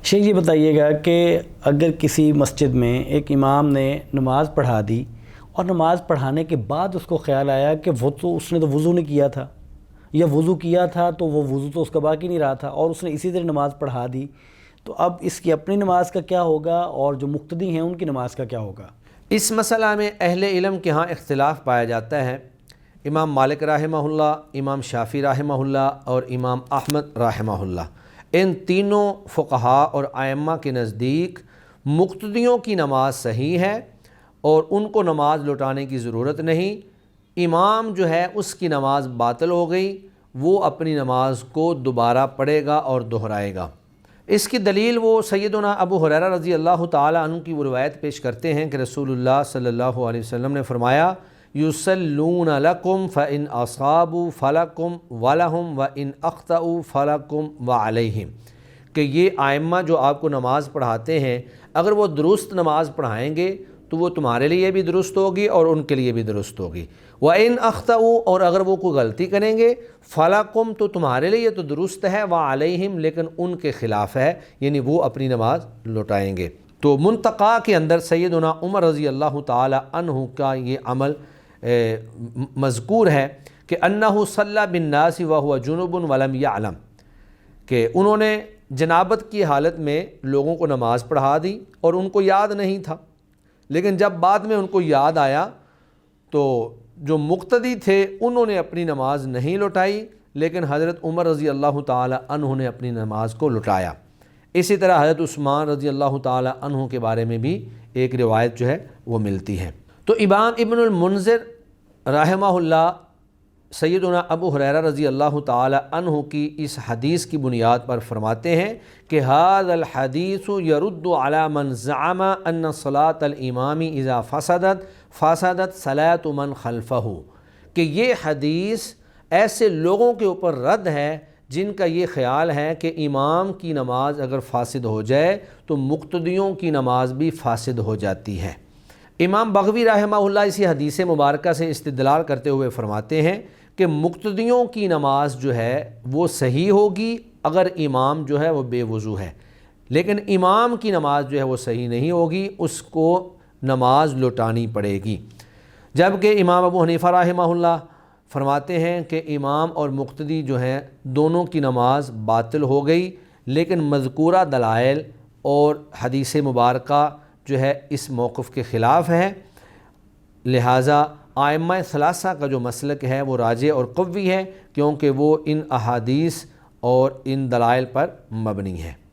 شیخ یہ بتائیے گا کہ اگر کسی مسجد میں ایک امام نے نماز پڑھا دی اور نماز پڑھانے کے بعد اس کو خیال آیا کہ اس نے تو وضو نہیں کیا تھا، یا وضو کیا تھا تو وہ وضو تو اس کا باقی نہیں رہا تھا، اور اس نے اسی طرح نماز پڑھا دی، تو اب اس کی اپنی نماز کا کیا ہوگا اور جو مقتدی ہیں ان کی نماز کا کیا ہوگا؟ اس مسئلہ میں اہل علم کے ہاں اختلاف پایا جاتا ہے۔ امام مالک رحمہ اللہ، امام شافعی رحمہ اللہ اور امام احمد رحمہ اللہ، ان تینوں فقہا اور ائمہ کے نزدیک مقتدیوں کی نماز صحیح ہے اور ان کو نماز لوٹانے کی ضرورت نہیں۔ امام جو ہے اس کی نماز باطل ہو گئی، وہ اپنی نماز کو دوبارہ پڑھے گا اور دہرائے گا۔ اس کی دلیل وہ سیدنا ابو ہریرہ رضی اللہ تعالیٰ عنہ کی وہ روایت پیش کرتے ہیں کہ رسول اللہ صلی اللہ علیہ وسلم نے فرمایا، یصلون لکم فإن اصابوا فلکم ولہم وإن اخطأوا فلکم وعلیہم، کہ یہ ائمہ جو آپ کو نماز پڑھاتے ہیں اگر وہ درست نماز پڑھائیں گے تو وہ تمہارے لیے بھی درست ہوگی اور ان کے لیے بھی درست ہوگی، وَإِنْ أَخْطَأُوا، اور اگر وہ کوئی غلطی کریں گے فَلَكُمْ، تو تمہارے لیے تو درست ہے، وَعَلَيْهِمْ، لیکن ان کے خلاف ہے، یعنی وہ اپنی نماز لوٹائیں گے۔ تو منتقی کے اندر سیدنا عمر رضی اللہ تعالی عنہ کا یہ عمل مذکور ہے کہ انہ صلی بالناس وہو جنب ولم یعلم، کہ انہوں نے جنابت کی حالت میں لوگوں کو نماز پڑھا دی اور ان کو یاد نہیں تھا، لیکن جب بعد میں ان کو یاد آیا تو جو مقتدی تھے انہوں نے اپنی نماز نہیں لوٹائی، لیکن حضرت عمر رضی اللہ تعالی عنہ نے اپنی نماز کو لوٹایا۔ اسی طرح حضرت عثمان رضی اللہ تعالی عنہ کے بارے میں بھی ایک روایت جو ہے وہ ملتی ہے۔ تو امام ابن المنذر رحمہ اللہ سیدنا ابو ہریرہ رضی اللہ تعالی عنہ کی اس حدیث کی بنیاد پر فرماتے ہیں کہ ھذا الحدیث یرد علی من زعم ان صلاۃ الامام اذا فسدت صلاۃ من خلفہ، کہ یہ حدیث ایسے لوگوں کے اوپر رد ہے جن کا یہ خیال ہے کہ امام کی نماز اگر فاسد ہو جائے تو مقتدیوں کی نماز بھی فاسد ہو جاتی ہے۔ امام بغوی رحمہ اللہ اسی حدیث مبارکہ سے استدلال کرتے ہوئے فرماتے ہیں کہ مقتدیوں کی نماز جو ہے وہ صحیح ہوگی اگر امام جو ہے وہ بے وضو ہے، لیکن امام کی نماز جو ہے وہ صحیح نہیں ہوگی، اس کو نماز لوٹانی پڑے گی۔ جبکہ امام ابو حنیفہ رحمہ اللہ فرماتے ہیں کہ امام اور مقتدی جو ہیں دونوں کی نماز باطل ہو گئی، لیکن مذکورہ دلائل اور حدیث مبارکہ جو ہے اس موقف کے خلاف ہے، لہٰذا ائمہ ثلاثہ کا جو مسلک ہے وہ راجح اور قوی ہے، کیونکہ وہ ان احادیث اور ان دلائل پر مبنی ہے۔